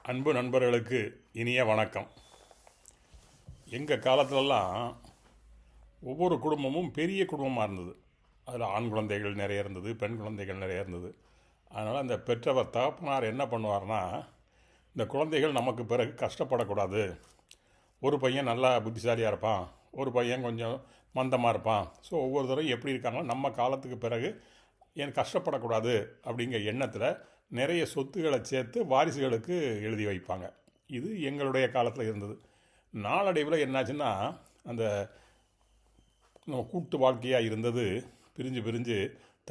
அன்பு நண்பர்களுக்கு இனிய வணக்கம். எங்கள் காலத்துலலாம் ஒவ்வொரு குடும்பமும் பெரிய குடும்பமாக இருந்தது. அதில் ஆண் குழந்தைகள் நிறைய இருந்தது, பெண் குழந்தைகள் நிறைய இருந்தது. அதனால் அந்த பெற்றவர் தகப்பனார் என்ன பண்ணுவார்னா, இந்த குழந்தைகள் நமக்கு பிறகு கஷ்டப்படக்கூடாது. ஒரு பையன் நல்லா புத்திசாலியாக இருப்பான், ஒரு பையன் கொஞ்சம் மந்தமாக இருப்பான். ஸோ ஒவ்வொருத்தரும் எப்படி இருக்காங்களோ நம்ம காலத்துக்கு பிறகு ஏன் கஷ்டப்படக்கூடாது அப்படிங்கிற எண்ணத்தில் நிறைய சொத்துக்களை சேர்த்து வாரிசுகளுக்கு எழுதி வைப்பாங்க. இது எங்களுடைய காலத்தில் இருந்தது. நாளடைவில் என்னாச்சுன்னா, அந்த நம்ம கூட்டு வாழ்க்கையாக இருந்தது பிரிஞ்சு பிரிஞ்சு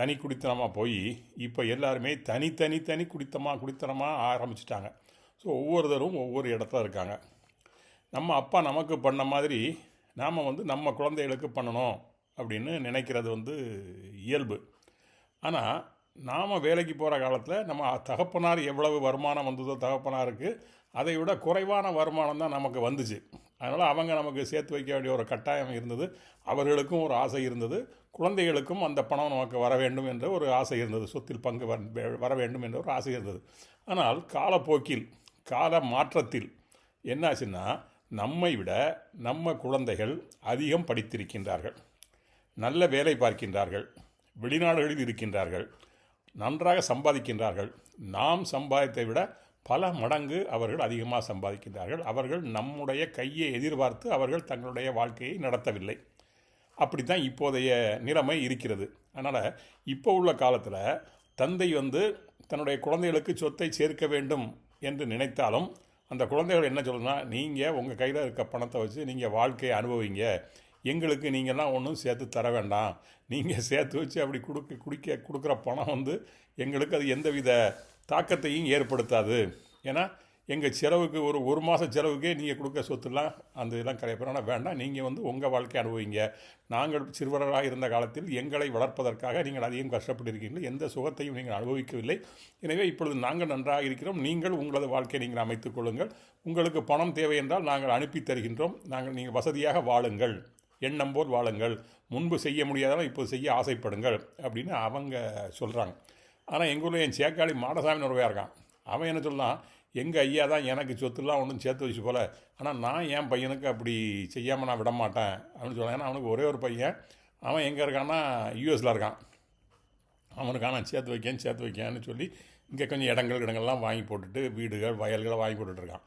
தனி குடித்தனமாக போய் இப்போ எல்லாருமே தனி குடித்தனமாக ஆரம்பிச்சிட்டாங்க. ஸோ ஒவ்வொருத்தரும் ஒவ்வொரு இடத்துல இருக்காங்க. நம்ம அப்பா நமக்கு பண்ண மாதிரி நாம் நம்ம குழந்தைகளுக்கு பண்ணணும் அப்படின்னு நினைக்கிறது இயல்பு. ஆனால் நாம் வேலைக்கு போகிற காலத்தில் நம்ம தகப்பனார் எவ்வளவு வருமானம் வந்ததோ தகப்பனாருக்கு அதை விட குறைவான வருமானம் தான் நமக்கு வந்துச்சு. அதனால் அவங்க நமக்கு சேர்த்து வைக்க வேண்டிய ஒரு கட்டாயம் இருந்தது. அவர்களுக்கும் ஒரு ஆசை இருந்தது, குழந்தைகளுக்கும் அந்த பணம் நமக்கு வர வேண்டும் என்ற ஒரு ஆசை இருந்தது, சொத்தில் பங்கு வர வேண்டும் என்ற ஒரு ஆசை இருந்தது. ஆனால் காலப்போக்கில் கால மாற்றத்தில் என்னாச்சுன்னா, நம்மை விட நம்ம குழந்தைகள் அதிகம் படித்திருக்கின்றார்கள், நல்ல வேலை பார்க்கின்றார்கள், வெளிநாடுகளில் இருக்கின்றார்கள், நன்றாக சம்பாதிக்கின்றார்கள். நாம் சம்பாதித்தை விட பல மடங்கு அவர்கள் அதிகமாக சம்பாதிக்கின்றார்கள். அவர்கள் நம்முடைய கையை எதிர்பார்த்து அவர்கள் தங்களுடைய வாழ்க்கையை நடத்தவில்லை. அப்படி தான் இப்போதைய நிலைமை இருக்கிறது. அதனால் இப்போ உள்ள காலத்தில் தந்தை தன்னுடைய குழந்தைகளுக்கு சொத்தை சேர்க்க வேண்டும் என்று நினைத்தாலும் அந்த குழந்தைகள் என்ன சொல்லணும்னா, நீங்கள் உங்கள் கையில் இருக்க பணத்தை வச்சு நீங்கள் வாழ்க்கையை அனுபவிங்க, எங்களுக்கு நீங்கள்லாம் ஒன்றும் சேர்த்து தர வேண்டாம், நீங்கள் சேர்த்து வச்சு அப்படி கொடுக்குற பணம் எங்களுக்கு அது எந்தவித தாக்கத்தையும் ஏற்படுத்தாது. ஏன்னா எங்கள் செலவுக்கு ஒரு மாத செலவுக்கே நீங்கள் கொடுக்க சொத்துலாம் அந்த இதெல்லாம் கிடையாது. வேண்டாம், நீங்கள் உங்கள் வாழ்க்கை அனுபவிங்க. நாங்கள் சிறுவராக இருந்த காலத்தில் எங்களை வளர்ப்பதற்காக நீங்கள் அதிகம் கஷ்டப்பட்டிருக்கீர்கள், எந்த சுகத்தையும் நீங்கள் அனுபவிக்கவில்லை. எனவே இப்பொழுது நாங்கள் நன்றாக இருக்கிறோம், நீங்கள் உங்களது வாழ்க்கையை நீங்கள் அமைத்துக் கொள்ளுங்கள். உங்களுக்கு பணம் தேவை என்றால் நாங்கள் அனுப்பி தருகின்றோம், நீங்கள் வசதியாக வாழுங்கள், எண்ணம் போல் வாழுங்கள், முன்பு செய்ய முடியாதாலும் இப்போது செய்ய ஆசைப்படுங்கள் அப்படின்னு அவங்க சொல்கிறாங்க. ஆனால் எங்கள் ஊரில் என் சேக்காளி மாடசாமின்னு ஒருவையாக இருக்கான். அவன் என்ன சொல்லலாம், எங்கள் ஐயா தான் எனக்கு சொத்துலாம் ஒன்றும் சேர்த்து வச்சு போல, ஆனால் நான் என் பையனுக்கு அப்படி செய்யாமல் நான் விட மாட்டேன் அப்படின்னு சொல்லுவாங்க. ஏன்னா அவனுக்கு ஒரே ஒரு பையன், அவன் எங்கே இருக்கான்னா யூஎஸில் இருக்கான். அவனுக்காக நான் சேர்த்து வைக்கேன்னு சொல்லி இங்கே கொஞ்சம் இடங்கள்லாம் வாங்கி போட்டுட்டு வீடுகள் வயல்களை வாங்கி போட்டுட்ருக்கான்.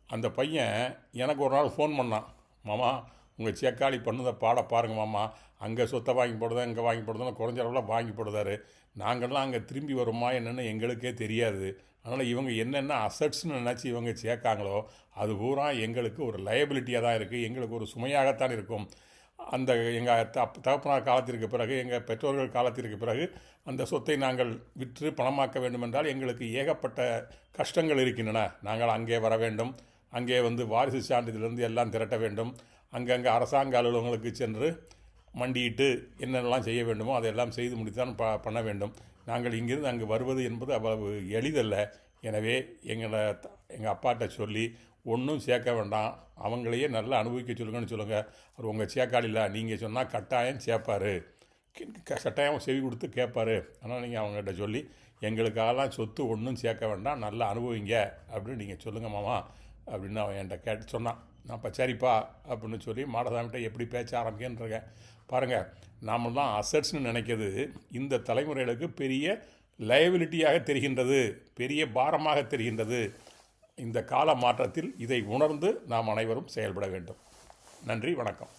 அந்த பையன் எனக்கு ஒரு நாள் ஃபோன் பண்ணான், மாமா உங்கள் சேக்காளி பண்ணுதை பாருங்க மாமா, அங்கே சொத்தை வாங்கி போடுதா இங்கே வாங்கி போடுறதுன்னு குறைஞ்ச அளவில் வாங்கி போடுதாரு, நாங்கள்லாம் அங்கே திரும்பி வருமா என்னென்னு எங்களுக்கே தெரியாது. அதனால் இவங்க என்னென்ன அசட்ஸ்னு நினச்சி இவங்க சேர்க்காங்களோ அது பூரா எங்களுக்கு ஒரு லயபிலிட்டியாக தான் இருக்குது, எங்களுக்கு ஒரு சுமையாகத்தான் இருக்கும். அந்த எங்கள் தகப்பனார் காலத்திற்கு பிறகு, எங்கள் பெற்றோர்கள் காலத்திற்கு பிறகு அந்த சொத்தை நாங்கள் விற்று பணமாக்க வேண்டுமென்றால் எங்களுக்கு ஏகப்பட்ட கஷ்டங்கள் இருக்கின்றன. நாங்கள் அங்கே வர வேண்டும், அங்கே வாரிசு சான்றிதழிலிருந்து எல்லாம் திரட்ட வேண்டும், அங்கங்கே அரசாங்க அலுவலகங்களுக்கு சென்று மண்டியிட்டு என்னென்னலாம் செய்ய வேண்டுமோ அதையெல்லாம் செய்து முடித்தான் பண்ண வேண்டும். நாங்கள் இங்கிருந்து அங்கு வருவது என்பது அவ்வளவு எளிதல்ல. எனவே எங்கள் அப்பாட்ட சொல்லி ஒன்றும் சேர்க்க வேண்டாம், அவங்களையே நல்லா அனுபவிக்க சொல்லுங்கன்னு சொல்லுங்கள். அவர் உங்கள் சேக்காளில்ல, நீங்கள் சொன்னால் கட்டாயம் சேர்ப்பார், கட்டாயம் செவி கொடுத்து கேட்பார். ஆனால் நீங்கள் அவங்ககிட்ட சொல்லி எங்களுக்காகலாம் சொத்து ஒன்றும் சேர்க்க வேண்டாம், நல்லா அனுபவிங்க அப்படின்னு நீங்கள் சொல்லுங்கள் மாமா அப்படின்னு அவன் என்கிட்ட சொன்னான். நான் இப்போ சரிப்பா அப்படின்னு சொல்லி மாடசாமிகிட்ட எப்படி பேச்ச ஆரம்பிக்கேன்ருக்கேன். பாருங்கள், நாமெல்லாம் அசட்ஸ்னு நினைக்கிறது இந்த தலைமுறைகளுக்கு பெரிய லயபிலிட்டியாக தெரிகின்றது, பெரிய பாரமாக தெரிகின்றது. இந்த கால மாற்றத்தில் இதை உணர்ந்து நாம் அனைவரும் செயல்பட வேண்டும். நன்றி, வணக்கம்.